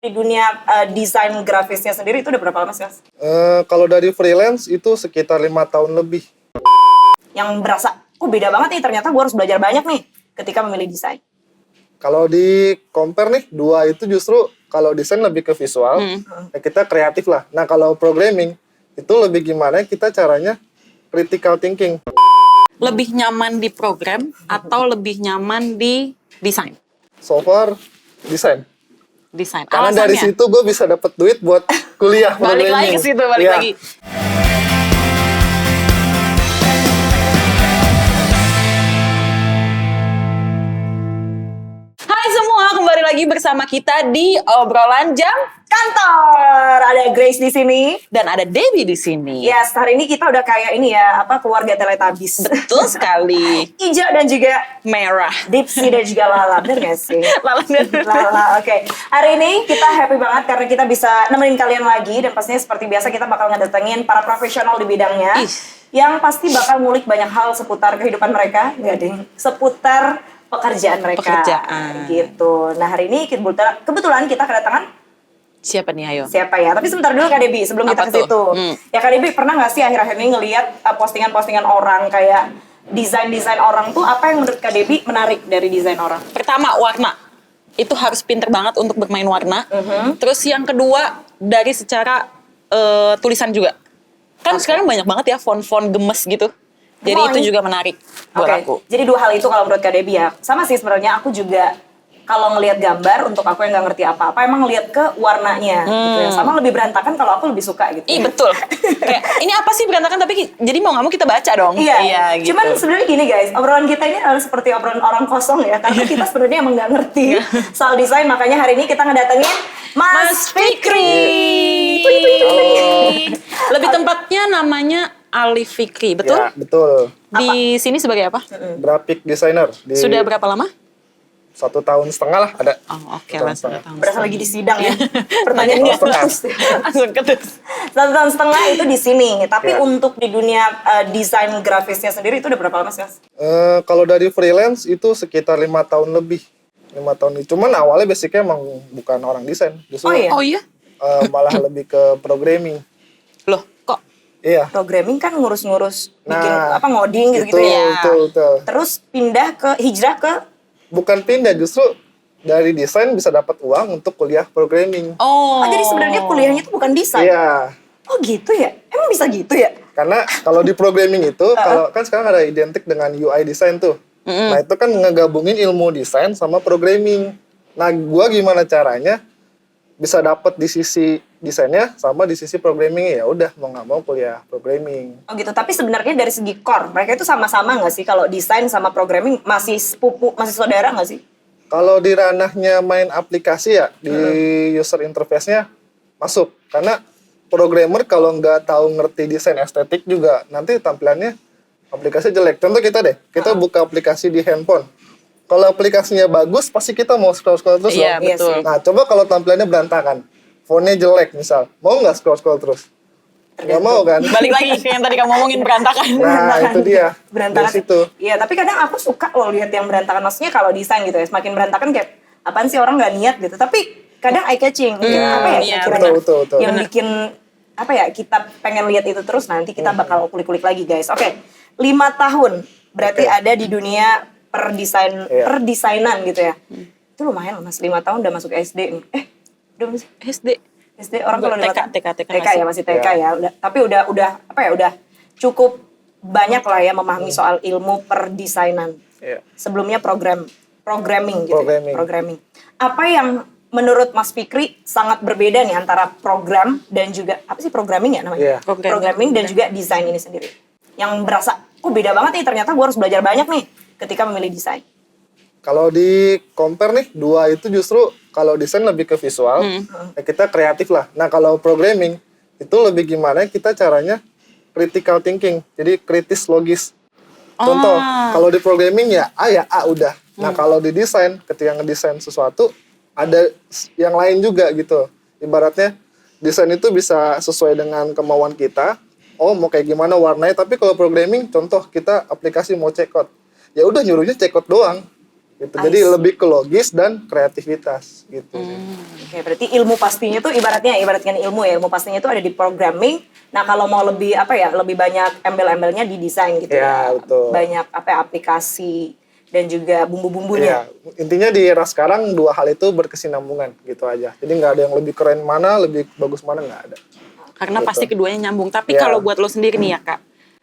Di dunia desain grafisnya sendiri itu udah berapa lama sih, Mas? Kalau dari freelance itu sekitar 5 tahun lebih. Yang berasa, beda banget nih, ternyata gue harus belajar banyak nih ketika memilih desain. Kalau di compare nih, dua itu justru kalau desain lebih ke visual, ya kita kreatif lah. Nah kalau programming, itu lebih gimana kita caranya critical thinking. Lebih nyaman di program atau lebih nyaman di desain? So far, desain. Desain. Karena dari Alasannya? situ gue bisa dapat duit buat kuliah Balik lagi ke situ, balik Iya. lagi. Hai semua, kembali lagi bersama kita di obrolan jam Kantor, ada Grace di sini. dan ada Debbie di sini. Yes, hari ini kita udah kayak ini ya, keluarga Teletubbies. Betul sekali. Ijo dan juga Merah. Dipsy dan juga Lala, bener gak sih? Lala dan Lala, oke. Hari ini kita happy banget karena kita bisa nemenin kalian lagi. Dan pastinya seperti biasa kita bakal ngedatengin para profesional di bidangnya. Ih. Yang pasti bakal ngulik banyak hal seputar kehidupan mereka. Nggak ding, seputar pekerjaan mereka. Pekerjaan. Gitu. Nah hari ini kebetulan kita kedatangan Siapa nih, ayo? siapa ya? Tapi sebentar dulu Kak Debbie, sebelum Apa kita ke situ. tuh? Ya Kak Debbie, pernah nggak sih akhir-akhir ini ngelihat postingan-postingan orang kayak desain-desain orang tuh, apa yang menurut Kak Debbie menarik dari desain orang? Pertama, warna. Itu harus pinter banget untuk bermain warna. Terus yang kedua, dari secara tulisan juga. Kan sekarang banyak banget ya font-font gemes gitu. Jadi Oh, itu juga menarik buat Oke, aku. jadi dua hal itu kalau menurut Kak Debbie ya. Sama sih sebenarnya, aku juga kalau ngelihat gambar, untuk aku yang nggak ngerti apa-apa, emang ngelihat ke warnanya gitu ya. Sama lebih berantakan kalau aku lebih suka gitu. Ih, betul. Kayak, ini apa sih berantakan, tapi jadi mau nggak mau kita baca dong. Iya, gitu. Cuman sebenarnya gini guys, obrolan kita ini adalah seperti obrolan orang kosong ya, karena kita sebenarnya emang nggak ngerti soal desain, makanya hari ini kita ngedatengin Mas Fikri. Lebih tempatnya namanya Alif Fikri, betul? Ya, betul. Di sini sebagai apa? Graphic designer. Sudah berapa lama? 1,5 tahun lah ada. Oh, oke 1,5 lah, tahun. 1 tahun. Berasa lagi di sidang ya. Pertanyaannya Langsung ketus. 1,5 tahun itu di sini, tapi untuk di dunia desain grafisnya sendiri itu udah berapa lama sih, Mas? Kalau dari freelance itu sekitar 5 tahun lebih. 5 tahun. Cuman awalnya basicnya emang bukan orang desain. Justru Oh iya? Oh iya? malah lebih ke programming. Loh, kok? Iya. Programming kan ngurus-ngurus bikin Nah, ngoding gitu-gitu Betul, ya. betul. Terus hijrah ke Bukan pindah, justru dari desain bisa dapat uang untuk kuliah programming. Oh. jadi sebenarnya kuliahnya itu bukan desain. Iya. Oh gitu ya? Emang bisa gitu ya? Karena kalau di programming itu, kalau kan sekarang ada identik dengan UI design tuh. Nah itu kan ngegabungin ilmu desain sama programming. Nah gua gimana caranya bisa dapat di sisi desainnya sama di sisi programming, ya udah mau nggak mau kuliah programming. Oh gitu, tapi sebenarnya dari segi core, mereka itu sama-sama nggak sih? Kalau desain sama programming masih sepupu, masih saudara nggak sih? Kalau di ranahnya main aplikasi ya, di user interface-nya masuk. Karena programmer kalau nggak tahu ngerti desain estetik juga, nanti tampilannya aplikasi jelek. Contoh kita deh, kita buka aplikasi di handphone. Kalau aplikasinya bagus, pasti kita mau scroll-scroll terus Iya, dong. Iya betul. sih. Nah, coba kalau tampilannya berantakan, fontnya jelek misal, mau nggak scroll-scroll terus? Nggak mau kan? Balik lagi ke yang tadi kamu ngomongin berantakan. Nah, itu dia. Berantakan. Dari situ. Iya, tapi kadang aku suka loh lihat yang berantakan. Maksudnya kalau desain gitu ya, semakin berantakan kayak apaan sih, orang nggak niat gitu. Tapi kadang eye catching. Mungkin apa ya iya, kira-kira betul. yang bikin apa ya, kita pengen lihat itu terus, nanti kita bakal kulik-kulik lagi guys. Oke, 5 tahun berarti Oke. ada di dunia perdesainan gitu ya. Itu lumayan loh Mas, 5 tahun udah masuk SD. Udah masih SD. SD orang kalau TK, lewat TK ya, masih TK ya. Udah, tapi udah apa ya, udah cukup banyak lah ya memahami soal ilmu perdesainan. Iya. Sebelumnya programming gitu. Programming. Programming. Apa yang menurut Mas Fikri sangat berbeda nih antara program dan juga apa sih programming ya namanya? Iya. Programming dan juga desain ini sendiri. Yang berasa beda banget nih, ternyata gue harus belajar banyak nih ketika memilih desain. Kalau di compare nih, dua itu justru kalau desain lebih ke visual, ya kita kreatif lah. Nah kalau programming itu lebih gimana kita caranya critical thinking, jadi kritis logis. Contoh, kalau di programming ya A udah. Nah kalau di desain, ketika ngedesain sesuatu ada yang lain juga gitu. Ibaratnya desain itu bisa sesuai dengan kemauan kita. Oh mau kayak gimana warnanya, tapi kalau programming contoh kita aplikasi mau check out, ya udah nyuruhnya check out doang. gitu. Jadi lebih ke logis dan kreativitas gitu sih. Oke, berarti ilmu pastinya tuh ibaratkan ilmu ya, ilmu pastinya tuh ada di programming. Nah, kalau mau lebih lebih banyak embel-embelnya di desain gitu Ya, betul. Banyak aplikasi dan juga bumbu-bumbunya. Ya, intinya di era sekarang dua hal itu berkesinambungan gitu aja. Jadi nggak ada yang lebih keren mana, lebih bagus mana, nggak ada. Karena Gitu. pasti keduanya nyambung. Tapi Ya. kalau buat lo sendiri nih ya Kak,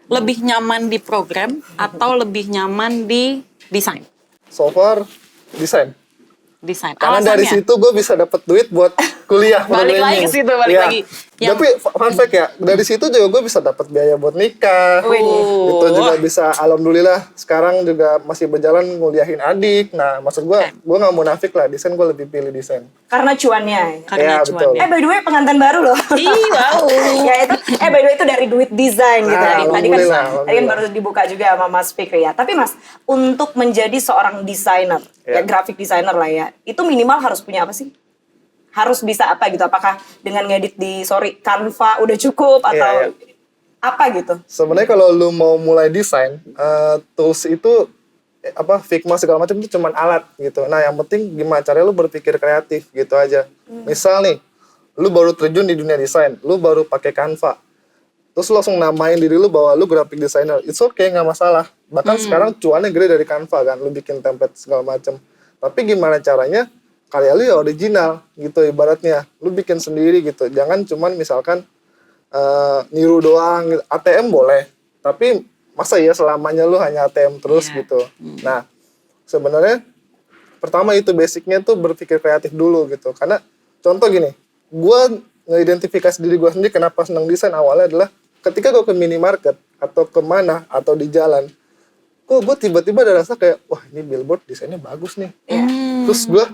lebih nyaman di program atau lebih nyaman di desain? So far desain. Desain. Karena dari Alasannya? situ gue bisa dapat duit buat kuliah. Balik programming. lagi ke situ, balik Iya. lagi. Yang- Tapi fun fact ya, dari situ juga gue bisa dapat biaya buat nikah. Oh. Itu juga bisa, alhamdulillah sekarang juga masih berjalan nguliahin adik. Nah, maksud gue nggak munafik lah, desain gue lebih pilih desain. Karena cuannya. Karena Ya, cuannya. betul. By the way, pengantin baru loh. Ih, wow. Ya itu, by the way itu dari duit desain gitu. Ah, Tadi kan alhamdulillah. baru dibuka juga sama Mas Fikri ya. Tapi Mas, untuk menjadi seorang desainer, ya graphic designer lah ya, itu minimal harus punya apa sih? Harus bisa apa gitu? Apakah dengan ngedit di Canva udah cukup atau Iya. apa gitu? Sebenarnya kalau lu mau mulai desain, tools itu Figma segala macam itu cuman alat gitu. Nah, yang penting gimana caranya lu berpikir kreatif gitu aja. Misal nih, lu baru terjun di dunia desain, lu baru pakai Canva. Terus lu langsung namain diri lu bahwa lu graphic designer. It's okay, nggak masalah. Bahkan sekarang cuannya gede dari Canva kan, lu bikin template segala macam. Tapi gimana caranya karya lu ya original gitu ibaratnya. Lu bikin sendiri gitu. Jangan cuman misalkan niru doang gitu. ATM boleh, tapi masa ya selamanya lu hanya ATM terus gitu. Nah, sebenarnya pertama itu basicnya tuh berpikir kreatif dulu gitu. Karena contoh gini, gue ngeidentifikasi diri gue sendiri kenapa senang desain awalnya adalah ketika gue ke minimarket atau kemana atau di jalan, kok gue tiba-tiba ada rasa kayak wah ini billboard desainnya bagus nih. Terus gue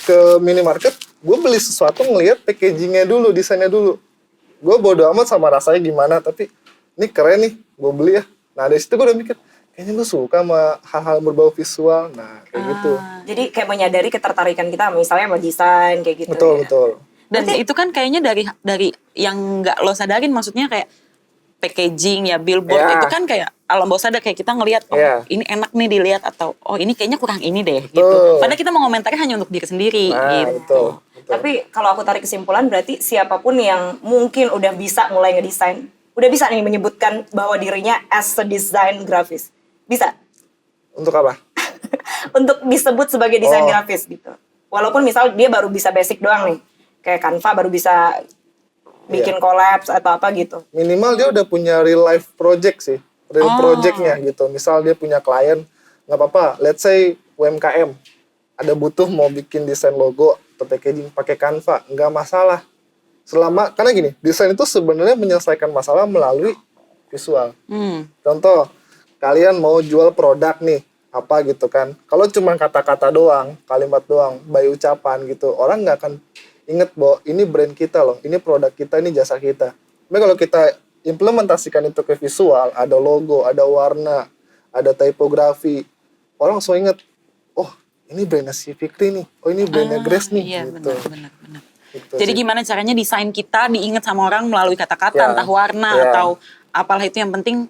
ke minimarket, gue beli sesuatu ngelihat packagingnya dulu, desainnya dulu. Gue bodo amat sama rasanya gimana, tapi ini keren nih, gue beli ya. Nah dari situ gue udah mikir, kayaknya gue suka sama hal-hal berbau visual, nah kayak gitu. Jadi kayak menyadari ketertarikan kita misalnya sama desain kayak gitu. Betul, ya. betul. Dan itu kan kayaknya dari yang nggak lo sadarin, maksudnya kayak packaging ya, billboard Ya. itu kan kayak alam bawah sadar, kayak kita ngelihat oh Ya. ini enak nih dilihat, atau oh ini kayaknya kurang ini deh gitu. Betul. Padahal kita mau komentarnya hanya untuk diri sendiri Nah, gitu. betul. Tapi kalau aku tarik kesimpulan berarti siapapun yang mungkin udah bisa mulai ngedesain, udah bisa nih menyebutkan bahwa dirinya as a design grafis. Bisa? Untuk apa? Untuk disebut sebagai desain Oh. grafis gitu. Walaupun misal dia baru bisa basic doang nih. Kayak Canva baru bisa bikin collabs atau apa gitu. Minimal dia udah punya real life project sih. Real projectnya gitu. Misal dia punya klien, nggak apa-apa. Let's say UMKM. Ada butuh mau bikin desain logo atau packaging pakai Canva. Nggak masalah. Karena gini, desain itu sebenarnya menyelesaikan masalah melalui visual. Contoh, kalian mau jual produk nih, apa gitu kan. Kalau cuma kata-kata doang, kalimat doang, by ucapan gitu, orang nggak akan inget bahwa ini brand kita loh, ini produk kita, ini jasa kita. Tapi kalau kita implementasikan itu ke visual, ada logo, ada warna, ada typography, orang langsung inget, oh ini brandnya si Fikri nih, oh ini brandnya Grace nih, Iya, gitu. benar. Gitu Jadi sih. gimana caranya desain kita diingat sama orang melalui kata-kata, Ya. entah warna Ya. atau apalah, itu yang penting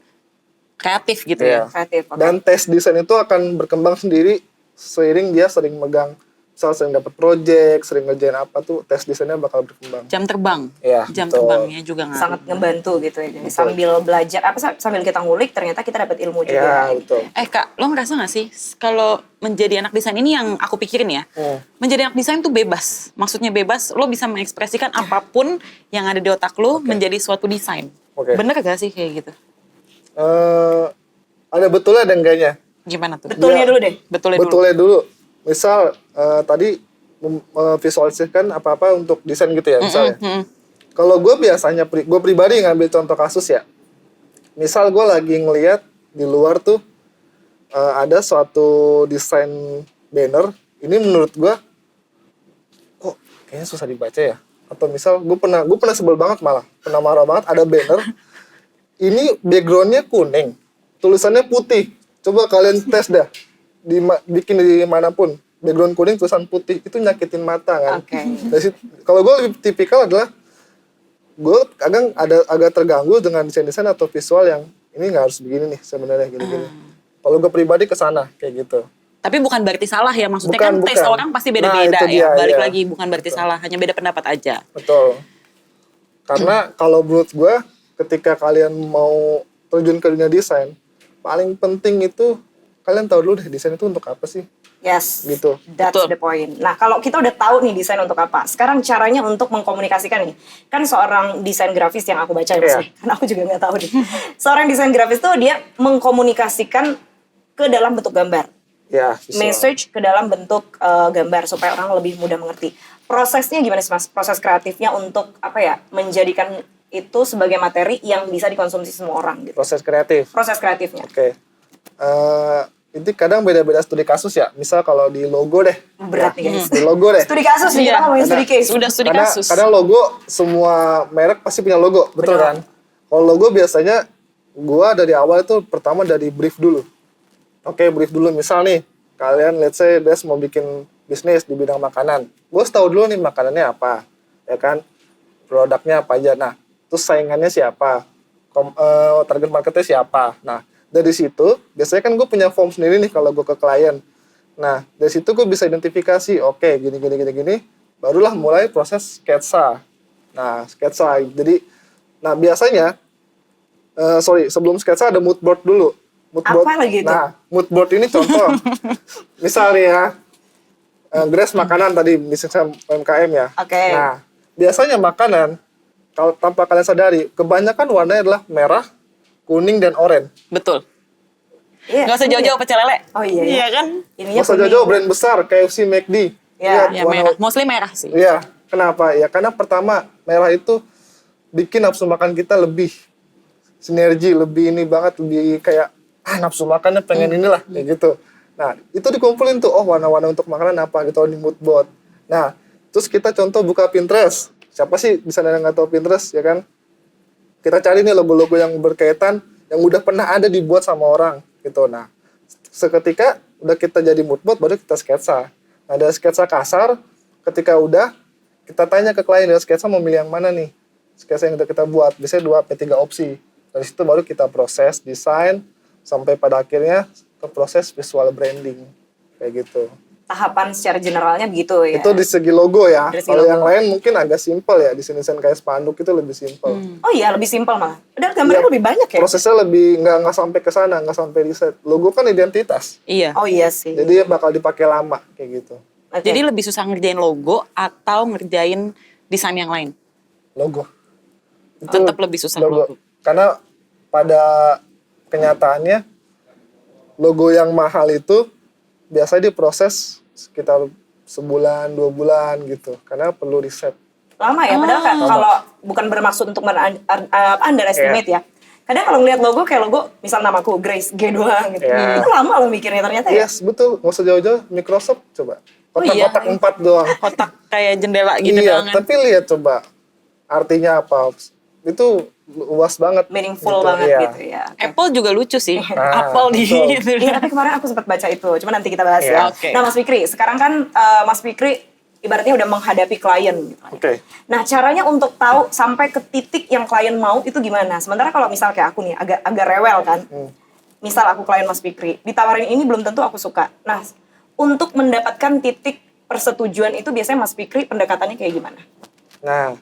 kreatif gitu Iya. ya. Kreatif. oke. Dan tes desain itu akan berkembang sendiri seiring dia sering megang, misal sering dapat project, sering ngerjain apa tuh, tes desainnya bakal berkembang. Jam terbang. Iya, Jam betul. terbangnya juga ngaruh. Sangat ngebantu gitu ya. Jadi sambil belajar sambil kita ngulik ternyata kita dapat ilmu juga. Iya, betul. Kak, lo ngerasa gak sih kalau menjadi anak desain ini, yang aku pikirin ya, menjadi anak desain tuh bebas. Maksudnya bebas, lo bisa mengekspresikan apapun yang ada di otak lo menjadi suatu desain. Oke. Bener gak sih kayak gitu? Ada betulnya dan enggaknya. Gimana tuh? Betulnya dulu deh. Betulnya dulu. Misal tadi memvisualisasikan apa-apa untuk desain gitu ya misalnya. Kalau gue biasanya, gue pribadi ngambil contoh kasus ya. Misal gue lagi ngeliat di luar tuh ada suatu desain banner. Ini menurut gue kok kayaknya susah dibaca ya. Atau misal gue pernah sebel banget, malah pernah marah banget, ada banner. Ini backgroundnya kuning, tulisannya putih. Coba kalian tes dah, bikin di manapun, background kuning, tulisan putih, itu nyakitin mata kan. Oke. Kalau gue lebih tipikal adalah, gue agak terganggu dengan desain-desain atau visual yang ini nggak harus begini nih sebenarnya gini-gini. Kalau gue pribadi kesana kayak gitu. Tapi Tapi bukan berarti salah ya, maksudnya Bukan, kan taste bukan. orang pasti Nah, beda-beda itu ya. dia, Balik iya. lagi bukan berarti salah, hanya beda pendapat aja. Betul. Karena kalau menurut gue, ketika kalian mau terjun ke dunia desain, paling penting itu kalian tahu dulu deh desain itu untuk apa sih, Yes, gitu. that's Betul. the point. Nah, kalau kita udah tahu nih desain untuk apa, sekarang caranya untuk mengkomunikasikan nih. Kan seorang desain grafis yang aku baca ya Mas, Iya. karena aku juga nggak tahu nih. Seorang desain grafis tuh dia mengkomunikasikan ke dalam bentuk gambar. Ya, visual. Message ke dalam bentuk gambar supaya orang lebih mudah mengerti. Prosesnya gimana sih Mas? Proses kreatifnya untuk apa ya? Menjadikan itu sebagai materi yang bisa dikonsumsi semua orang gitu. Proses kreatif. Proses kreatifnya. Oke. Ini kadang beda-beda studi kasus ya. Misal kalau di logo deh. Berat nih guys. Di logo deh. Studi kasus nih, Iya. kita ngomongin studi case. Sudah studi Karena kasus. kadang logo, semua merek pasti punya logo, betul Benar. kan? Kalau logo biasanya gua dari awal itu pertama dari brief dulu. Oke, brief dulu. Misal nih, kalian let's say Des mau bikin bisnis di bidang makanan. Gue tahu dulu nih makanannya apa, ya kan? Produknya apa aja. Nah, terus saingannya siapa? Target marketnya siapa? Nah, dari situ biasanya kan gue punya form sendiri nih kalau gue ke klien. Nah, dari situ gue bisa identifikasi, oke, gini, barulah mulai proses sketsa. Nah, sketsa. Jadi, nah biasanya, sebelum sketsa ada mood board dulu. Mood Apa lagi itu? Nah, mood board ini contoh. Misalnya ya, Grace makanan tadi, bisnisnya UMKM ya. Oke. Nah, biasanya makanan, kalau tanpa kalian sadari, kebanyakan warnanya adalah merah, kuning, dan oranye. Betul. Iya. Nggak usah jauh-jauh pecel lele. Oh iya, iya. Iya kan? Ininya Masa kuning. jauh brand besar, KFC, McD. Ya, Ya merah, mostly merah sih. Iya, kenapa? Ya karena pertama, merah itu bikin nafsu makan kita lebih sinergi, lebih ini banget, lebih kayak, nafsu makannya pengen inilah, kayak gitu. Nah, itu dikumpulin tuh, warna-warna untuk makanan apa, gitu di mood board. Nah, terus kita contoh buka Pinterest. Siapa sih bisa nggak tahu Pinterest, ya kan? Kita cari nih logo-logo yang berkaitan, yang udah pernah ada dibuat sama orang, gitu. Nah, seketika udah kita jadi mood board, baru kita sketsa. Nah, dari sketsa kasar, ketika udah, kita tanya ke klien, dari sketsa mau milih yang mana nih? Sketsa yang udah kita buat, biasanya 2-3 opsi. Dari situ baru kita proses, desain, sampai pada akhirnya ke proses visual branding. Kayak gitu. Tahapan secara generalnya begitu ya. Itu di segi logo ya. Dari segi Kalau logo. yang lain mungkin agak simpel ya. Desain-desain kayak spanduk itu lebih simpel. Oh iya, lebih simpel malah. Padahal gambarnya Iya, lebih banyak ya. Prosesnya lebih nggak sampai ke sana, nggak sampai riset. Logo kan identitas. Iya. Oh iya sih. Jadi bakal dipakai lama kayak gitu. Oke. Jadi lebih susah ngerjain logo atau ngerjain desain yang lain? Logo. Tetap lebih susah logo. Karena pada kenyataannya logo yang mahal itu biasanya diproses sekitar sebulan, 2 bulan gitu. Karena perlu riset. Lama ya, padahal kan kalau bukan bermaksud untuk underestimate Iya. ya. Kadang kalau ngeliat logo kayak logo, misal namaku Grace G doang gitu. Iya. Itu lama loh mikirnya ternyata ya. Yes, betul. Nggak usah jauh-jauh. Microsoft coba. Oh iya. Kotak-kotak 4 doang. Kotak kayak jendela gitu Iya, doang kan. tapi lihat coba. Artinya apa? Itu luas banget. Meaningful gitu. banget Iya. gitu ya. Oke. Apple juga lucu sih. Ah, Apple di betul. gitu. Iya, tapi kemarin aku sempat baca itu. Cuma nanti kita bahas Iya. ya. Oke. Nah, Mas Fikri, sekarang kan Mas Fikri ibaratnya udah menghadapi klien gitu. Oke. Nah, caranya untuk tahu sampai ke titik yang klien mau itu gimana? Sementara kalau misal kayak aku nih, agak rewel kan. Misal aku klien Mas Fikri, ditawarin ini belum tentu aku suka. Nah, untuk mendapatkan titik persetujuan itu biasanya Mas Fikri pendekatannya kayak gimana? Nah,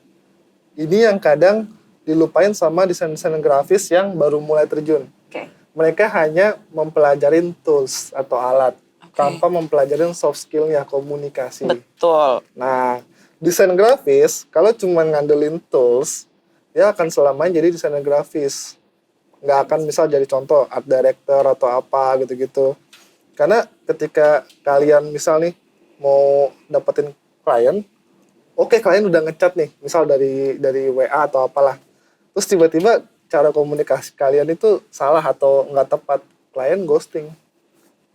ini yang kadang dilupain sama desain-desain grafis yang baru mulai terjun. Oke. Mereka hanya mempelajarin tools atau alat tanpa mempelajarin soft skill-nya, komunikasi. Betul. Nah, desain grafis kalau cuma ngandelin tools, dia akan selamanya jadi desainer grafis. Nggak akan misal jadi contoh art director atau apa gitu-gitu. Karena ketika kalian misal nih mau dapetin klien, oke, klien udah ngechat nih, misal dari WA atau apalah. Terus tiba-tiba cara komunikasi kalian itu salah atau nggak tepat, klien ghosting.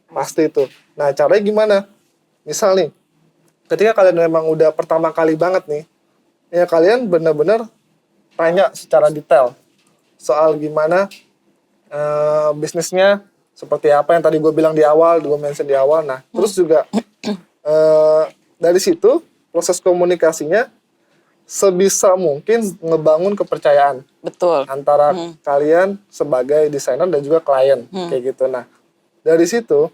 Pasti itu. Nah, caranya gimana? Misal nih, ketika kalian memang udah pertama kali banget nih, ya kalian benar-benar tanya secara detail soal gimana bisnisnya, seperti apa yang tadi gue bilang di awal, gue mention di awal. Nah, terus juga dari situ proses komunikasinya sebisa mungkin ngebangun kepercayaan Betul. antara kalian sebagai desainer dan juga klien kayak gitu. Nah, dari situ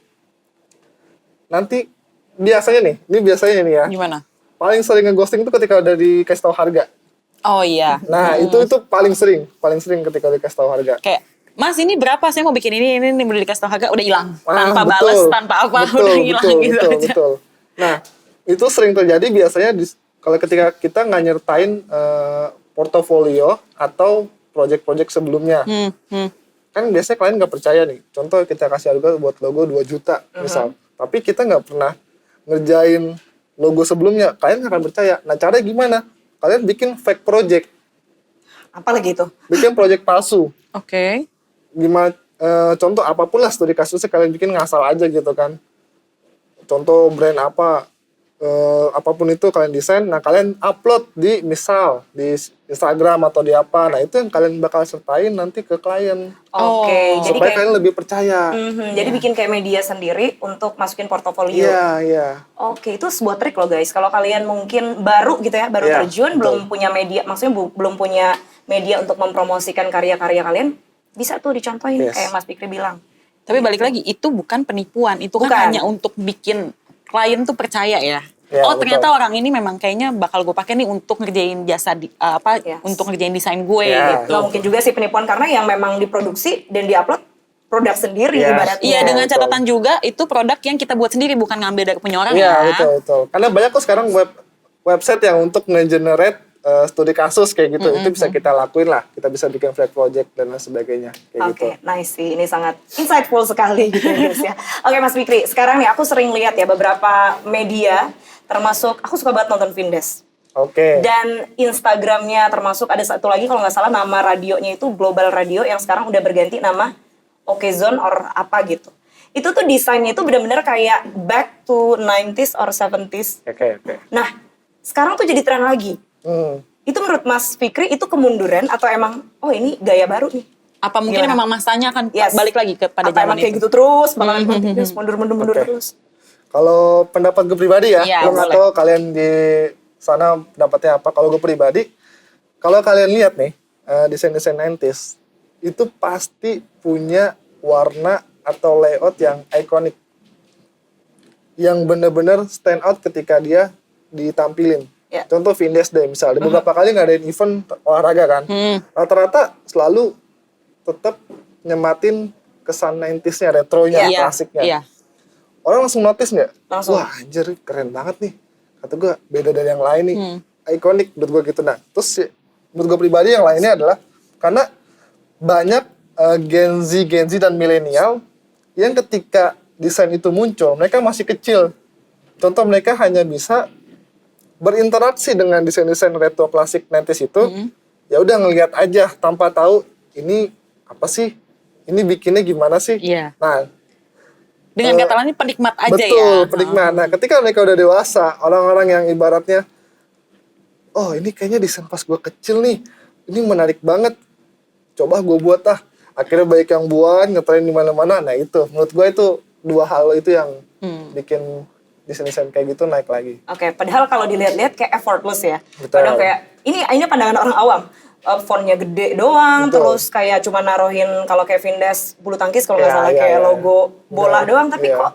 nanti biasanya nih ya. Gimana? Paling sering ngeghosting itu ketika udah dikasih tahu harga. Oh iya. Nah, itu paling sering ketika dikasih tahu harga. Kayak, Mas ini berapa? Saya mau bikin ini udah dikasih tahu harga, udah hilang. Tanpa Betul. balas, tanpa apa, udah hilang gitu aja. Betul. Nah, itu sering terjadi biasanya kalau ketika kita nggak nyertain portofolio atau project-project sebelumnya. Kan biasanya klien nggak percaya nih. Contoh kita kasih harga buat logo 2 juta misal. Tapi kita nggak pernah ngerjain logo sebelumnya. Klien nggak akan percaya. Nah, caranya gimana? Kalian bikin fake project. Apalagi itu? Bikin project palsu. Oke. Gimana contoh apapun lah studi kasusnya kalian bikin ngasal aja gitu kan. Contoh brand apa apapun itu kalian desain, nah kalian upload di misal di Instagram atau di apa, nah itu yang kalian bakal sertain nanti ke klien. Oke, jadi Supaya kayak kalian lebih percaya. jadi bikin kayak media sendiri untuk masukin portofolio. Iya. Oke, itu sebuah trik loh guys. Kalau kalian mungkin baru gitu ya, baru Iya, terjun, betul. belum punya media, maksudnya belum punya media untuk mempromosikan karya-karya kalian, bisa tuh dicontohin Yes. kayak Mas Fikri bilang. Tapi balik lagi, itu bukan penipuan. Itu Bukan. kan hanya untuk bikin klien tuh percaya ya. Ya, Oh ternyata betul. orang ini memang kayaknya bakal gue pakai nih untuk ngerjain jasa Yes. untuk ngerjain desain gue Ya. gitu. Nggak mungkin juga sih penipuan karena yang memang diproduksi dan diupload produk sendiri Iya. ibaratnya. Iya, dengan betul. catatan juga itu produk yang kita buat sendiri, bukan ngambil dari punya orang Iya, ya. betul. Karena banyak kok sekarang website yang untuk nge-generate studi kasus kayak gitu. Itu bisa kita lakuin lah. Kita bisa bikin fake project dan lain sebagainya kayak gitu. Oke, nice sih. Ini sangat insightful sekali gitu ya guys ya. Oke Mas Fikri, sekarang nih aku sering lihat ya beberapa media, termasuk aku suka banget nonton Vindes. Oke. Dan Instagramnya termasuk ada satu lagi kalau nggak salah nama radionya itu Global Radio yang sekarang udah berganti nama Okezone or apa gitu. Itu tuh desainnya itu benar-benar kayak back to 90s or 70s. Oke. Nah, sekarang tuh jadi tren lagi. Itu menurut Mas Fikri itu kemunduran atau emang oh ini gaya baru nih? Apa mungkin Gimana? memang masanya akan Yes. balik lagi kepada Apa zaman emang kayak itu? gitu terus, bakalan continuous, mundur Oke. terus. Kalau pendapat gue pribadi ya, Iya, gue nggak boleh. tahu kalian di sana pendapatnya apa. Kalau gue pribadi, kalau kalian lihat nih desain-desain 90s itu pasti punya warna atau layout yang ikonik, yang bener-bener stand out ketika dia ditampilin. Ya. Contoh Vindes deh misalnya, beberapa kali ngadain event olahraga kan, rata-rata selalu tetap nyematin kesan 90s-nya, retronya, Iya, klasiknya. iya. Orang langsung notice nggak? Langsung. Wah anjir keren banget nih. Kata gue beda dari yang lain nih. Ikonik menurut gue gitu. Nah terus menurut gue pribadi yang lainnya adalah karena banyak Gen Z dan milenial yang ketika desain itu muncul mereka masih kecil. Contoh mereka hanya bisa berinteraksi dengan desain-desain retro klasik 90s itu. Ya udah ngelihat aja tanpa tahu ini apa sih? Ini bikinnya gimana sih? Iya. Nah Dengan kata lain penikmat aja ya. betul, penikmat. Nah, ketika mereka udah dewasa, orang-orang yang ibaratnya, oh ini kayaknya desain pas gue kecil nih, ini menarik banget, coba gue buat ah. Akhirnya baik yang buat, ngetren di mana-mana. Nah itu, menurut gue itu dua hal itu yang bikin desain-desain kayak gitu naik lagi. Oke, padahal kalau dilihat-lihat kayak effortless ya. Betul. Kadang kayak ini pandangan orang awam. Fontnya gede doang, Betul. terus kayak cuma naruhin kalau kayak Vindes bulu tangkis kalau nggak Iya, salah iya, kayak iya. logo bola Benar, doang, tapi iya. kok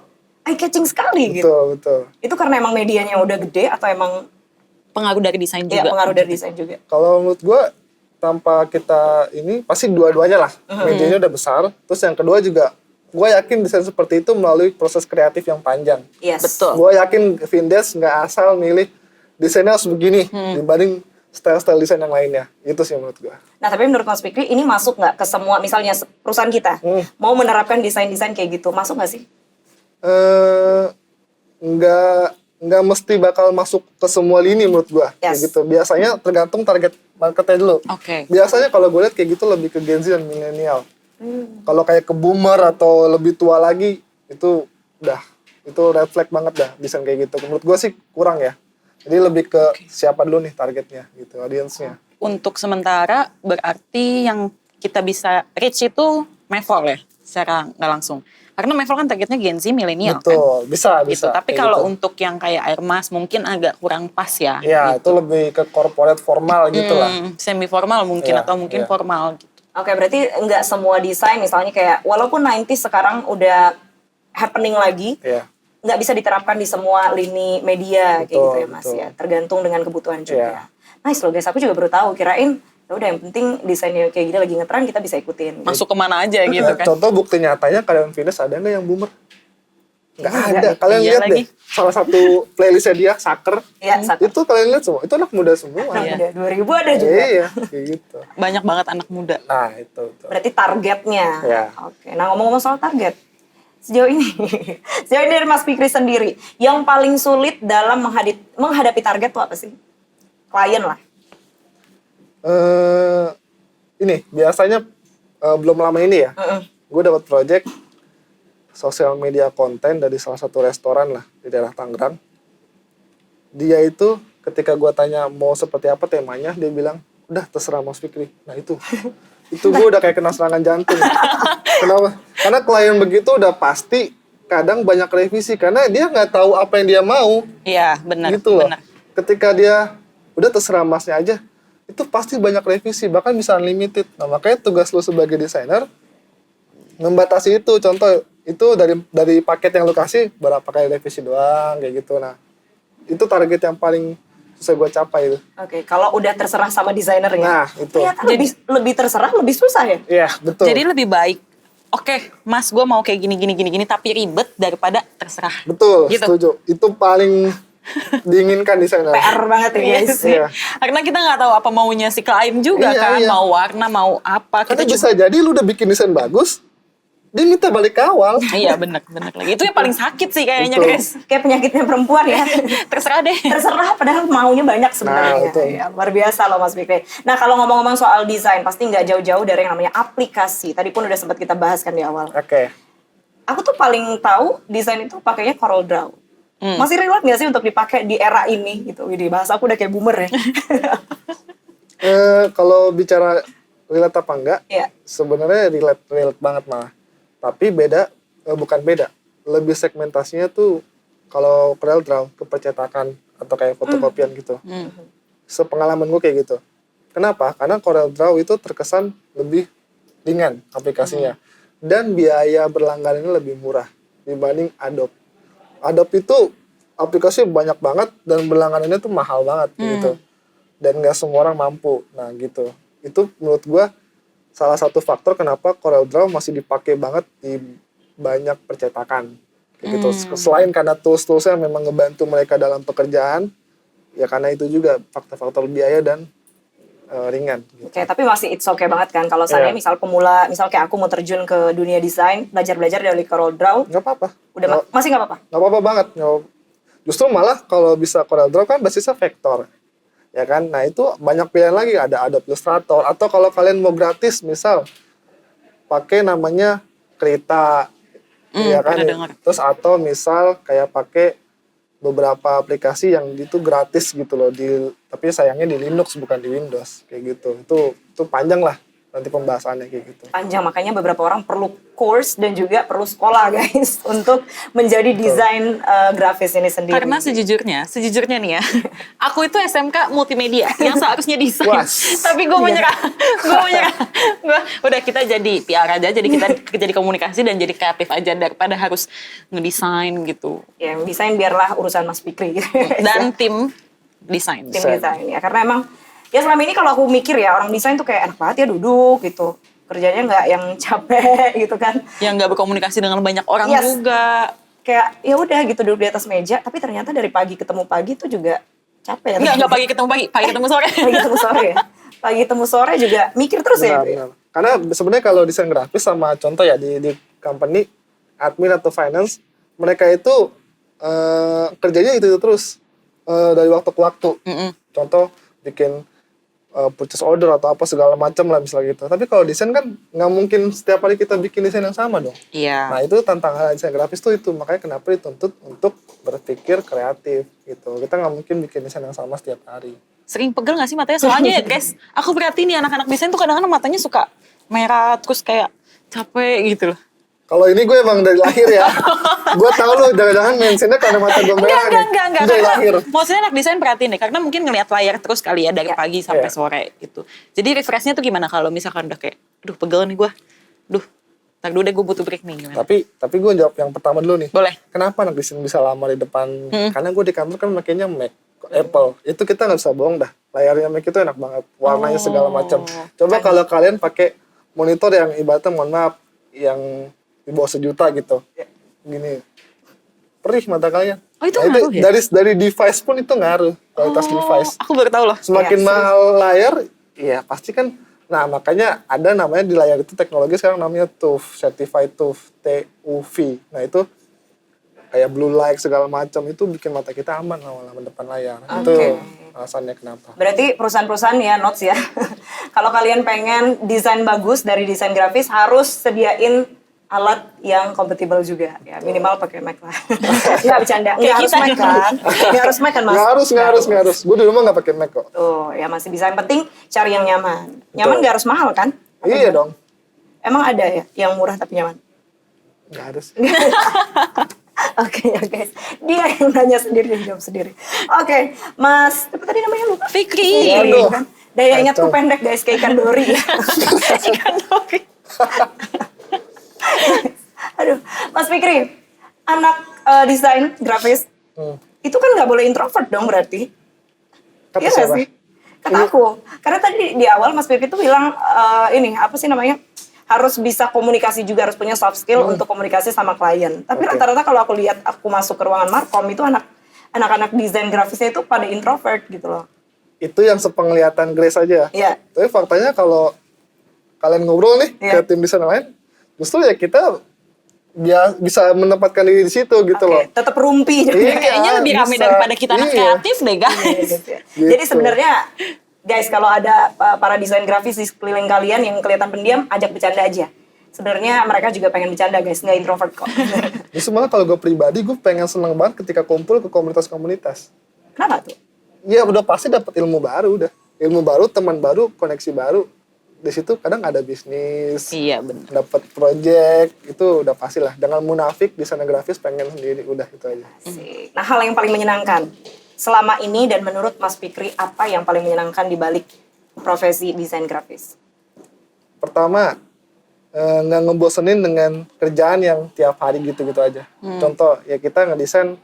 eye catching sekali gitu. Betul. Itu karena emang medianya udah gede atau emang Pengaruh dari desain ya juga. pengaruh dari desain juga? Kalau menurut gue, tanpa kita ini, pasti dua-duanya lah. Medianya udah besar, terus yang kedua juga, gue yakin desain seperti itu melalui proses kreatif yang panjang. Yes. Betul. Gue yakin Vindes nggak asal milih desainnya harus begini dibanding style-style desain yang lainnya. Itu sih menurut gue. Nah, tapi menurut Mas Fikri ini masuk nggak ke semua, misalnya perusahaan kita mau menerapkan desain-desain kayak gitu, masuk nggak sih? Nggak mesti bakal masuk ke semua lini menurut gue. Kayak Yes. gitu. Biasanya tergantung target marketnya dulu. Oke. Biasanya kalau gue lihat kayak gitu lebih ke Gen Z dan milenial. Kalau kayak ke boomer atau lebih tua lagi, itu red flag banget dah desain kayak gitu. Menurut gue sih kurang ya. Jadi lebih ke siapa dulu nih targetnya gitu, audiensnya. Untuk sementara berarti yang kita bisa reach itu Mevol ya, secara nggak langsung. Karena Mevol kan targetnya Gen Z milenial kan. Betul, bisa. Gitu. Tapi kayak kalau gitu. untuk yang kayak Air Mas mungkin agak kurang pas ya. Ya, itu lebih ke corporate formal gitu lah. Semi formal mungkin Iya, atau mungkin iya. formal gitu. Oke, berarti nggak semua desain misalnya kayak walaupun 90s sekarang udah happening lagi, Iya. nggak bisa diterapkan di semua lini media kayak Betul, gitu ya Mas betul. ya. Tergantung dengan kebutuhan juga. Iya. Nice loh guys, aku juga baru tahu. Kirain ya udah yang penting desainnya kayak gini lagi ngetren kita bisa ikutin. Masuk kemana aja gitu kan. Contoh bukti nyatanya kalian finish ada nggak yang boomer? Nggak Nggak ada. Kalian Iya lihat lagi. deh, salah satu playlistnya dia, Saker. Iya, Saker. Itu kalian lihat semua, itu anak muda semua. Nah, Iya. udah 2000 ada juga. Iya, kayak gitu. Banyak banget anak muda. Nah, itu. Berarti targetnya. Ya. Oke. Nah, ngomong-ngomong soal target. Sejauh ini, sejauh ini dari Mas Fikri sendiri, yang paling sulit dalam menghadapi target itu apa sih? Klien lah. Ini biasanya belum lama ini ya, gue dapat project sosial media konten dari salah satu restoran lah di daerah Tangerang. Dia itu ketika gue tanya mau seperti apa temanya, dia bilang udah terserah Mas Fikri. Nah itu gue udah kayak kena serangan jantung. Kenapa? Karena klien begitu udah pasti kadang banyak revisi karena dia nggak tahu apa yang dia mau. Iya, benar. Gitu loh. Benar. Ketika dia udah terserah Masnya aja, itu pasti banyak revisi, bahkan bisa unlimited. Nah, makanya tugas lu sebagai desainer membatasi itu. Contoh, itu dari paket yang lu kasih berapa kali revisi doang kayak gitu. Nah, itu target yang paling susah gue capai itu. Oke, kalau udah terserah sama desainernya. Nah, itu. Ternyata lebih terserah, lebih susah ya? Iya, betul. Jadi lebih baik, oke, Mas, gue mau kayak gini, tapi ribet daripada terserah. Betul, Gitu. setuju. Itu paling diinginkan desainer. PR banget ya Iya guys. sih. Iya. Karena kita nggak tahu apa maunya si klien juga Iya, kan, iya. mau warna, mau apa. Karena Kita bisa jadi lu udah bikin desain bagus, dia minta balik ke awal. Iya, benar lagi. Itu yang paling sakit sih kayaknya, Betul. guys. Kayak penyakitnya perempuan ya. Terserah deh. Terserah padahal maunya banyak Nah, sebenarnya. betul. Ya, luar biasa loh Mas Fikri. Nah, kalau ngomong-ngomong soal desain pasti nggak jauh-jauh dari yang namanya aplikasi. Tadi pun udah sempat kita bahas kan di awal. Oke. Aku tuh paling tahu desain itu pakainya Corel Draw. Masih relate nggak sih untuk dipakai di era ini gitu? Widih, bahasa aku udah kayak boomer ya. Kalau bicara relate apa enggak, Iya. sebenarnya relate banget malah. Tapi beda, bukan beda. Lebih segmentasinya tuh kalau Corel Draw ke percetakan atau kayak fotokopian gitu. Sepengalaman gue kayak gitu. Kenapa? Karena Corel Draw itu terkesan lebih ringan aplikasinya. Dan biaya berlangganannya lebih murah dibanding Adobe. Adobe itu aplikasinya banyak banget dan berlangganannya tuh mahal banget gitu. Dan nggak semua orang mampu. Nah gitu. Itu menurut gua salah satu faktor kenapa Corel Draw masih dipakai banget di banyak percetakan. Kayak gitu. Selain karena tools-toolsnya memang ngebantu mereka dalam pekerjaan, ya karena itu juga faktor-faktor biaya dan ringan. Gitu. Oke, tapi masih it's okay banget kan kalau saya Iya. misal pemula, misal kayak aku mau terjun ke dunia desain, belajar-belajar dari Corel Draw, Nggak apa-apa. udah masih nggak apa-apa. Nggak apa-apa banget. Justru malah kalau bisa Corel Draw kan basisnya vektor. Ya kan? Nah itu banyak pilihan lagi. Ada Adobe Illustrator. Atau kalau kalian mau gratis, misal pakai namanya Krita. Ya kan? pernah dengar. Terus atau misal kayak pakai beberapa aplikasi yang itu gratis gitu loh. Tapi sayangnya di Linux bukan di Windows. Kayak gitu. Itu panjang lah nanti pembahasannya kayak gitu. Panjang, makanya beberapa orang perlu course dan juga perlu sekolah guys untuk menjadi desain grafis ini sendiri. Karena sejujurnya nih ya, aku itu SMK multimedia yang seharusnya desain. Was. Tapi gue menyerah. Gue udah kita jadi PR aja, jadi kita kerja di komunikasi dan jadi kreatif aja daripada harus ngedesain gitu. Ya, yang desain biarlah urusan Mas Fikri. Dan tim desain. tim desain ya, karena emang ya selama ini kalau aku mikir ya orang desain tuh kayak enak banget ya duduk gitu, kerjanya nggak yang capek gitu kan, Yang nggak berkomunikasi dengan banyak orang Yes. juga. kayak ya udah gitu duduk di atas meja, tapi ternyata dari pagi ketemu pagi tuh juga capek. Nggak pagi ketemu sore. Pagi ketemu sore ya, pagi ketemu sore juga mikir terus ya. Benar. Karena sebenarnya kalau desain grafis sama contoh ya di company admin atau finance, mereka itu kerjanya itu terus dari waktu ke waktu. Contoh bikin purchase order atau apa segala macam lah misalnya gitu. Tapi kalau desain kan nggak mungkin setiap hari kita bikin desain yang sama dong. Iya. Nah itu tantangan desain grafis tuh itu, makanya kenapa dituntut untuk berpikir kreatif gitu. Kita nggak mungkin bikin desain yang sama setiap hari. Sering pegel gak sih matanya? Soalnya ya guys, aku perhatiin nih anak-anak desain tuh kadang-kadang matanya suka merah terus kayak capek gitu loh. Kalau ini gue emang dari lahir ya. Gue tahu lo jangan-jangan mentionnya karena mata gue merah nih. Enggak. Dari lahir. Maksudnya anak desain perhatiin deh, karena mungkin ngelihat layar terus kali ya dari Ya. pagi sampai Iya. sore gitu. Jadi refreshnya tuh gimana kalau misalkan udah kayak, aduh pegel nih gue, aduh Ntar dulu deh, gue butuh break nih. Gimana? Tapi gue jawab yang pertama dulu nih. Boleh. Kenapa anak desain bisa lama di depan? Karena gue di kantor kan makainya Mac, Apple. Itu kita nggak bisa bohong dah. Layarnya Mac itu enak banget, warnanya segala macam. Coba kalau kalian pakai monitor yang ibaratnya, mohon maaf, yang di bawah 1 juta gitu, gini, perih mata kalian. Oh, itu ngaruh ya? Dari device pun itu ngaruh, kualitas device. Aku baru tahu loh. Semakin Ya, mahal layar, ya pasti kan. Nah, makanya ada namanya di layar itu teknologi sekarang namanya TUV, Certified TUV, TUV. Nah, itu kayak blue light segala macam, itu bikin mata kita aman lama-lama depan layar. Itu alasannya kenapa. Berarti perusahaan-perusahaan ya notes ya. Kalau kalian pengen desain bagus dari desain grafis harus sediain alat yang kompatibel juga ya, minimal pakai Mac lah. Nggak bercanda, nggak harus kita Mac dong. kan? Nggak harus Mac kan mas? Nggak harus. Gue di rumah nggak pakai Mac kok. Tuh ya masih bisa, yang penting cari yang nyaman. Nyaman nggak harus mahal kan? Iya dong. Emang ada ya yang murah tapi nyaman? Nggak harus. Oke ya guys, dia yang nanya sendiri, yang jawab sendiri. Oke, Mas, apa tadi namanya lupa? Fikri. Waduh. Kan? Daya ingatku Kacau. pendek guys, kayak ikan dori. Ikan dori. Aduh, Mas Fikri, anak desain grafis, itu kan nggak boleh introvert dong berarti? Kata Iya nggak siapa? sih? Kata aku. Karena tadi di awal Mas Fikri tuh bilang, ini apa sih namanya? Harus bisa komunikasi juga, harus punya soft skill untuk komunikasi sama klien. Tapi Oke. rata-rata kalau aku lihat, aku masuk ke ruangan markom itu anak-anak desain grafisnya itu pada introvert gitu loh. Itu yang sepenglihatan Grace aja. Iya. Tapi faktanya kalau kalian ngobrol nih Iya. ke tim desain lain, justru ya kita bisa menempatkan diri di situ gitu loh. Tetap rumpi. Iya. Kayaknya lebih ramai bisa. daripada kita anak Iya. kreatif deh guys. Gitu. Jadi sebenarnya guys, kalau ada para desain grafis di sekeliling kalian yang kelihatan pendiam, ajak bercanda aja. Sebenarnya mereka juga pengen bercanda guys, nggak introvert kok. Justru malah kalau gue pribadi, gue pengen seneng banget ketika kumpul ke komunitas-komunitas. Kenapa tuh? Ya udah pasti dapat ilmu baru udah. Ilmu baru, teman baru, koneksi baru. Di situ kadang ada bisnis, Iya benar. dapat project, itu udah pasti lah. Dengan munafik desainer grafis pengen sendiri, udah itu aja. Asik. Nah, hal yang paling menyenangkan selama ini dan menurut Mas Fikri, apa yang paling menyenangkan di balik profesi desain grafis? Pertama, nggak ngebosenin dengan kerjaan yang tiap hari gitu-gitu aja. Contoh, ya kita ngedesain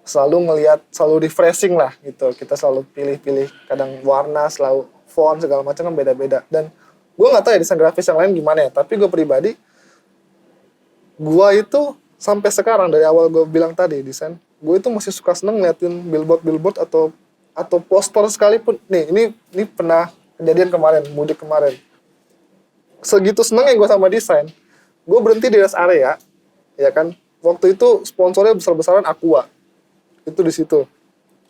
selalu ngelihat, selalu refreshing lah gitu. Kita selalu pilih-pilih, kadang warna, selalu font, segala macam kan beda-beda. Dan gue nggak tahu ya desain grafis yang lain gimana ya, tapi gue pribadi, gue itu sampai sekarang dari awal gue bilang tadi desain, gue itu masih suka seneng ngeliatin billboard atau poster sekalipun. Nih, ini pernah kejadian kemarin, mudik kemarin. Segitu senengnya gue sama desain, gue berhenti di rest area, ya kan. Waktu itu sponsornya besar-besaran Aqua, itu di situ.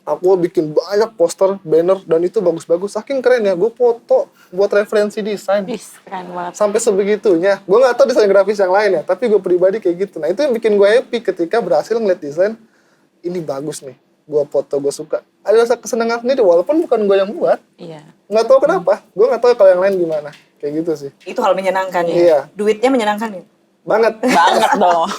Aqua bikin banyak poster, banner, dan itu bagus-bagus. Saking keren ya, gue foto buat referensi desain. Ih, keren banget. Sampai sebegitunya. Gue nggak tahu desain grafis yang lain ya, tapi gue pribadi kayak gitu. Nah itu yang bikin gue happy ketika berhasil ngeliat desain, ini bagus nih. Gue foto, gue suka. Ada rasa kesenangan sendiri, walaupun bukan gue yang buat. Iya. Nggak tahu kenapa. Gue nggak tahu kalau yang lain gimana. Kayak gitu sih. Itu hal menyenangkan ya? Iya. Duitnya menyenangkan ya? Banget. Banget dong.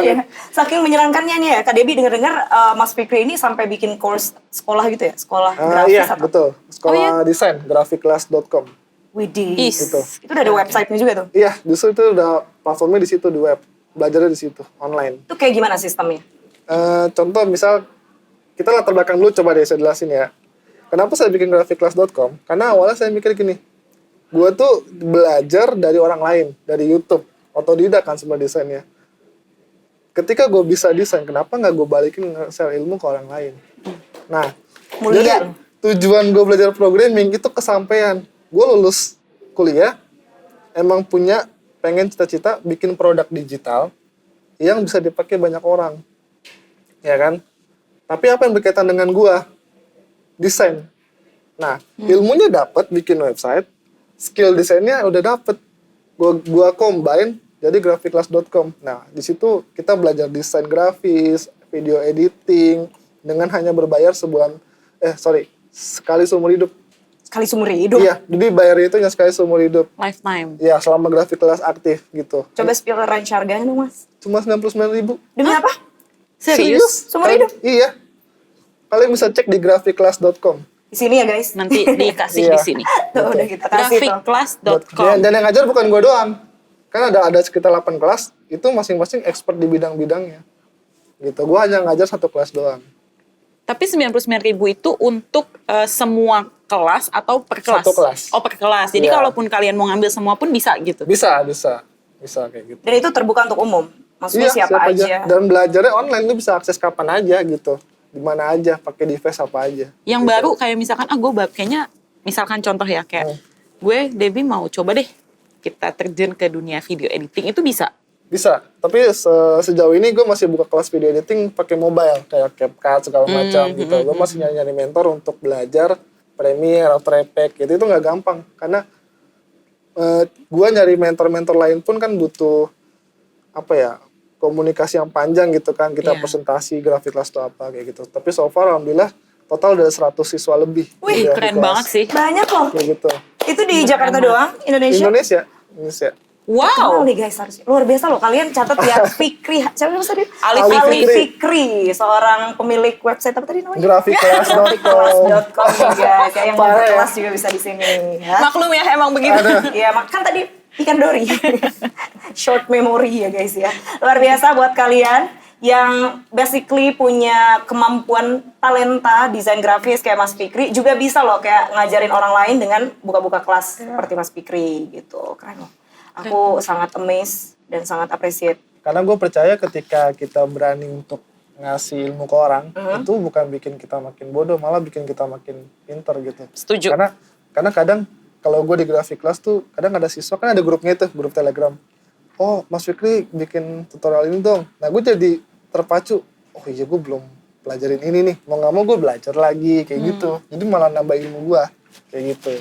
Iya. Saking menyenangkannya nih ya, Kak Debbie dengar-dengar Mas Fikri ini sampai bikin course sekolah gitu ya? Sekolah grafis Iya, atau? betul. Sekolah desain, graphiclass.com. Widih. Is. Gitu. Itu udah ada website-nya juga tuh? Iya, justru itu udah platformnya di situ, di web. Belajarnya di situ, online. Itu kayak gimana sistemnya? Contoh misal, kita latar belakang dulu, coba deh saya jelasin ya. Kenapa saya bikin graphiclass.com? Karena awalnya saya mikir gini, gue tuh belajar dari orang lain, dari YouTube, otodidak kan semua desainnya. Ketika gue bisa desain, kenapa nggak gue balikin share ilmu ke orang lain? Nah, Mulia. jadi tujuan gue belajar programming itu kesampaian. Gue lulus kuliah, emang pengen cita-cita bikin produk digital yang bisa dipakai banyak orang, ya kan? Tapi apa yang berkaitan dengan gue? Desain. Nah, ilmunya dapat bikin website, skill desainnya udah dapet. Gua combine jadi graphiclass.com. Nah, di situ kita belajar desain grafis, video editing dengan hanya berbayar sekali seumur hidup. Sekali seumur hidup? Iya, jadi bayarnya itu hanya sekali seumur hidup. Lifetime. Ya, selama Graphiclass aktif gitu. Coba spill range harganya dong mas. Cuma 99.000. Demi apa? Serius? Seumur hidup? Iya. Kalian bisa cek di graphiclass.com. Di sini ya guys. Nanti dikasih Iya. di sini. Tuh udah kita kasih tuh. Graphiclass.com. Dan yang ngajar bukan gue doang. kan ada sekitar 8 kelas, itu masing-masing expert di bidang-bidangnya. Gitu. Gue hanya ngajar satu kelas doang. Tapi 99.000 itu untuk semua kelas atau per kelas? Satu kelas. Oh, per kelas. Jadi Iya. kalaupun kalian mau ngambil semua pun bisa gitu? Bisa kayak gitu. Dan itu terbuka untuk umum. Maksudnya Iya, siapa aja. Dan belajarnya online, lu bisa akses kapan aja gitu. Di mana aja, pakai device apa aja. Yang gitu. baru kayak misalkan, gue kayaknya, misalkan contoh ya, kayak gue, Debbie mau coba deh kita terjun ke dunia video editing, itu bisa? Bisa, tapi sejauh ini gue masih buka kelas video editing pakai mobile, kayak CapCut segala macam gitu. Gue masih nyari mentor untuk belajar Premiere, After Effects gitu, itu nggak gampang. Karena gue nyari mentor-mentor lain pun kan butuh, komunikasi yang panjang gitu kan. Kita Iya. presentasi, grafik kelas atau apa kayak gitu. Tapi so far alhamdulillah total udah 100 siswa lebih. Wih, di grafik keren kelas. banget sih. Banyak loh. Kayak gitu. Itu di Jakarta doang, Indonesia. Indonesia. Terkenal Wow! nih guys, harusnya. Luar biasa loh, kalian catat ya. Fikri, siapa tadi? Ali Ali Fikri. Fikri, seorang pemilik website apa tadi namanya? Grafikkelas.com. Grafikkelas.com nih guys, yang mau Parah ya. berkelas juga bisa di sini ya. Maklum ya, emang begitu. Iya, kan tadi ikan dori. Short memory ya guys ya. Luar biasa buat kalian yang basically punya kemampuan talenta desain grafis kayak Mas Fikri, juga bisa loh kayak ngajarin orang lain dengan buka-buka kelas seperti Mas Fikri gitu. Keren loh. Aku sangat amazed dan sangat appreciate. Karena gue percaya ketika kita berani untuk ngasih ilmu ke orang, itu bukan bikin kita makin bodoh, malah bikin kita makin pinter gitu. Setuju. Karena kadang kalau gue di grafik kelas tuh, kadang ada siswa, kan ada grupnya tuh, grup Telegram. Oh, Mas Fikri bikin tutorial ini dong. Nah, gue jadi terpacu. Oh iya, gue belum pelajarin ini nih. Mau gak mau gue belajar lagi, kayak gitu. Jadi malah nambah ilmu gue, kayak gitu.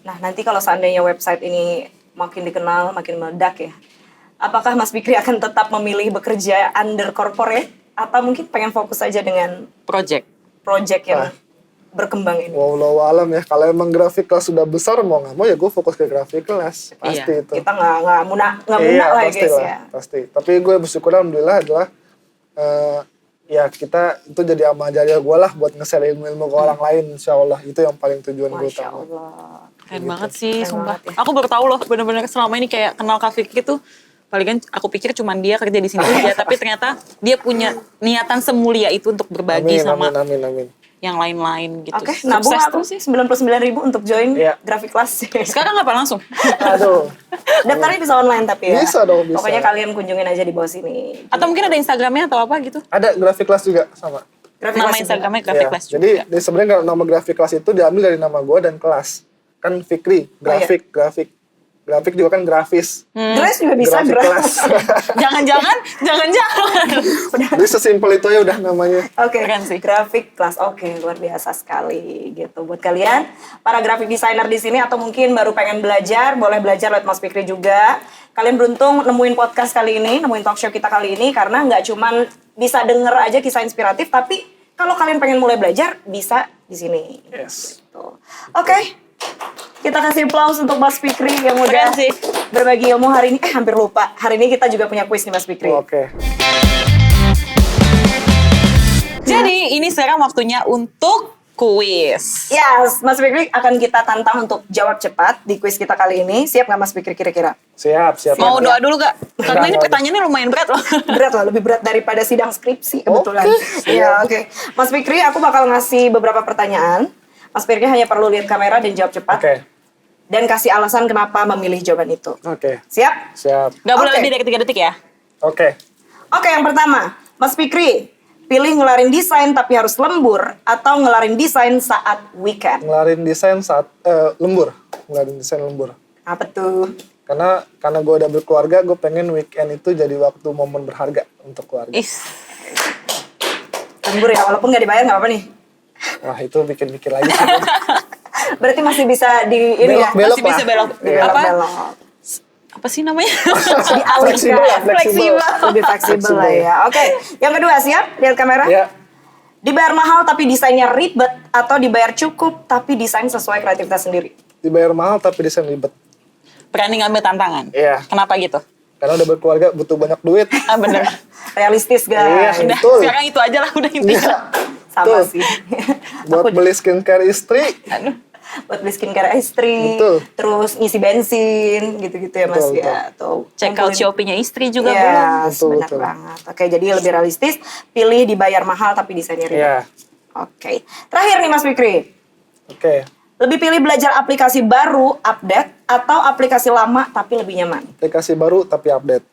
Nah, nanti kalau seandainya website ini makin dikenal, makin meledak ya, apakah Mas Fikri akan tetap memilih bekerja under corporate atau mungkin pengen fokus aja dengan Project. project yang berkembang ini? Wallahu alam ya, kalau emang grafik kelas sudah besar, mau gak mau ya gue fokus ke grafik kelas. Pasti Iya. itu. Kita nggak muna lah ya pasti guys lah, ya. pasti. Tapi gue bersyukur alhamdulillah adalah ya kita itu jadi amal jariah gue lah buat nge-share ilmu-ilmu ke orang lain, insya Allah. Itu yang paling tujuan gue Masya utama. Allah. Keren banget sih, Keren sumpah. banget ya. Aku baru tahu loh, bener-bener selama ini kayak kenal Kak Fikri tuh, palingan aku pikir cuman dia kerja di sini aja, tapi ternyata dia punya niatan semulia itu untuk berbagi sama Amin. yang lain-lain gitu. Oke, nabung Sukses aku terus sih. 99.000 untuk join Iya. grafik kelas. Sekarang apa langsung? Aduh, Daftarnya bisa online tapi ya. Bisa dong, bisa. Pokoknya kalian kunjungin aja di bawah sini. Atau mungkin ada Instagramnya atau apa gitu? ada grafik kelas juga sama. Grafik Nama kelas Instagramnya juga. Grafik Iya, Kelas juga. jadi sebenarnya kalau nama grafik kelas itu diambil dari nama gue dan kelas. Kan Fikri, grafik. Grafik juga kan grafis. Dress juga bisa Grafik kelas. Jangan-jangan. Jadi sesimpel itu aja udah namanya. Oke, Keren sih. grafik kelas. Oke, luar biasa sekali gitu. Buat kalian para graphic designer di sini atau mungkin baru pengen belajar, boleh belajar lewat Mas Fikri juga. Kalian beruntung nemuin podcast kali ini, nemuin talk show kita kali ini karena nggak cuman bisa denger aja kisah inspiratif, tapi kalau kalian pengen mulai belajar bisa di sini. Yes. Tuh. Oke. Kita kasih applause untuk Mas Fikri yang udah Keren sih. berbagi ilmu hari ini. Hampir lupa. Hari ini kita juga punya kuis nih Mas Fikri. Oke. Jadi ini sekarang waktunya untuk kuis. Yes, Mas Fikri akan kita tantang untuk jawab cepat di kuis kita kali ini. Siap nggak Mas Fikri kira-kira? Siap. Mau doa dulu gak? Karena ini Enggak. pertanyaannya lumayan berat loh. Berat lah, lebih berat daripada sidang skripsi kebetulan. Oke, Iya, oke. Mas Fikri, aku bakal ngasih beberapa pertanyaan. Mas Fikri hanya perlu lihat kamera dan jawab cepat. Oke. Dan kasih alasan kenapa memilih jawaban itu. Oke. Siap? Siap. Gak boleh Oke. lebih dari 3 detik ya. Oke. Oke, yang pertama. Mas Fikri, pilih ngelarin desain tapi harus lembur atau ngelarin desain saat weekend? Ngelarin desain saat lembur. Ngelarin desain lembur. Apa tuh? Karena gue udah berkeluarga, gue pengen weekend itu jadi waktu momen berharga untuk keluarga. Is. Lembur ya, walaupun nggak dibayar nggak apa nih. Wah, itu bikin mikir lagi sih. Berarti masih bisa di ini ya? Belok Masih bisa lah. belok. Iya. Apa? Belok. Apa sih namanya? Fleksibel lah, fleksibel. Lebih fleksibel lah ya. Oke, yang kedua siap? Lihat kamera. Ya. Dibayar mahal tapi desainnya ribet atau dibayar cukup tapi desain sesuai kreativitas sendiri? Dibayar mahal tapi desain ribet. Berani ngambil tantangan. Iya. Kenapa gitu? Karena udah berkeluarga butuh banyak duit. Ah bener. Realistis Iya. guys. Udah, Betul. sekarang itu aja lah udah intinya. Iya. Sama Betul. sih. Buat beli skincare istri. Aduh. buat beli skincare istri, Betul. terus ngisi bensin, gitu-gitu ya Mas Betul, ya. Atau Check out Shopee-nya istri juga belum. Yes, Betul, benar betul. banget. Oke, jadi lebih realistis, pilih dibayar mahal tapi desainnya ribet. Iya. Oke. Terakhir nih Mas Fikri, Oke. lebih pilih belajar aplikasi baru, update, atau aplikasi lama tapi lebih nyaman? Aplikasi baru tapi update.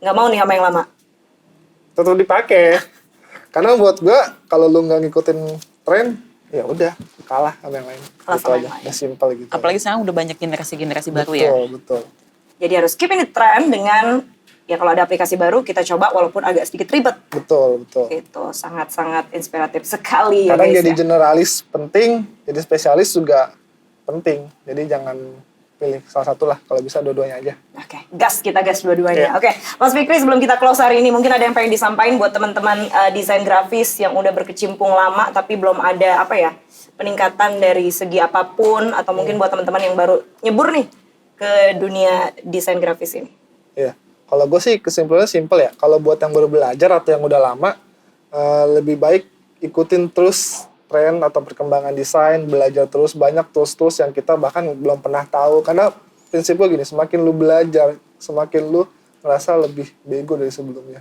Nggak mau nih sama yang lama? Tetap dipakai. Karena buat gua kalau lu nggak ngikutin tren, ya udah kalah sama yang lain. Kalah Gitu sama aja. yang lain. Udah simple gitu. Apalagi sekarang udah banyak generasi-generasi baru betul, ya. Betul. Jadi harus keep in the trend dengan, ya kalau ada aplikasi baru kita coba walaupun agak sedikit ribet. Betul. Itu sangat-sangat inspiratif sekali ya Kadang guys jadi ya. generalis penting, jadi spesialis juga penting. Jadi jangan pilih salah satu lah, kalau bisa dua-duanya aja. Oke, kita gas dua-duanya. Iya. Oke, Mas Fikri sebelum kita close hari ini mungkin ada yang pengen disampaikan buat teman-teman desain grafis yang udah berkecimpung lama tapi belum ada apa ya peningkatan dari segi apapun atau mungkin buat teman-teman yang baru nyebur nih ke dunia desain grafis ini. Iya. Kalau gue sih kesimpulannya simple ya. Kalau buat yang baru belajar atau yang udah lama, lebih baik ikutin terus tren atau perkembangan desain, belajar terus, banyak tools-tools yang kita bahkan belum pernah tahu. Karena prinsip gue gini, semakin lu belajar, semakin lu ngerasa lebih bego dari sebelumnya.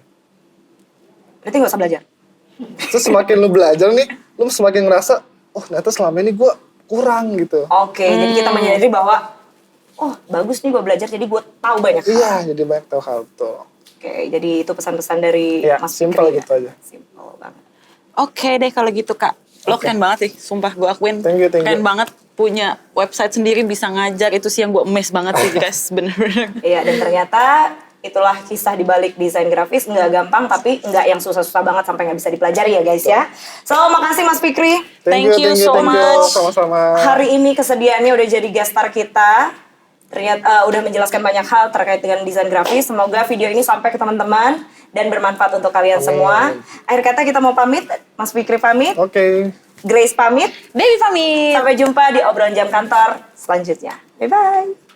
Berarti nggak usah belajar. Terus semakin lu belajar nih, lu semakin ngerasa, oh ternyata selama ini gue kurang gitu. Oke, jadi kita menyadari bahwa oh bagus nih gue belajar jadi gue tahu banyak hal. Iya, jadi banyak tahu hal tuh. Oke, jadi itu pesan-pesan dari Iya, Mas simple Fikri gitu aja. Simple banget. Oke deh kalau gitu Kak. Lo keren banget sih, sumpah gue akuin. Thank you. Keren banget punya website sendiri bisa ngajar, itu sih yang gue amazed banget sih guys, bener-bener. Iya, dan ternyata itulah kisah di balik desain grafis, nggak gampang tapi nggak yang susah-susah banget sampai nggak bisa dipelajari ya guys ya. So, makasih Mas Fikri. Thank you so much. Sama-sama. Hari ini kesediaannya udah jadi guest star kita. Ternyata udah menjelaskan banyak hal terkait dengan desain grafis. Semoga video ini sampai ke teman-teman dan bermanfaat untuk kalian Amin. semua. Akhir kata kita mau pamit, Mas Fikri pamit, Oke. Grace pamit. Dewi pamit. Sampai jumpa di obrolan jam kantor selanjutnya. Bye-bye.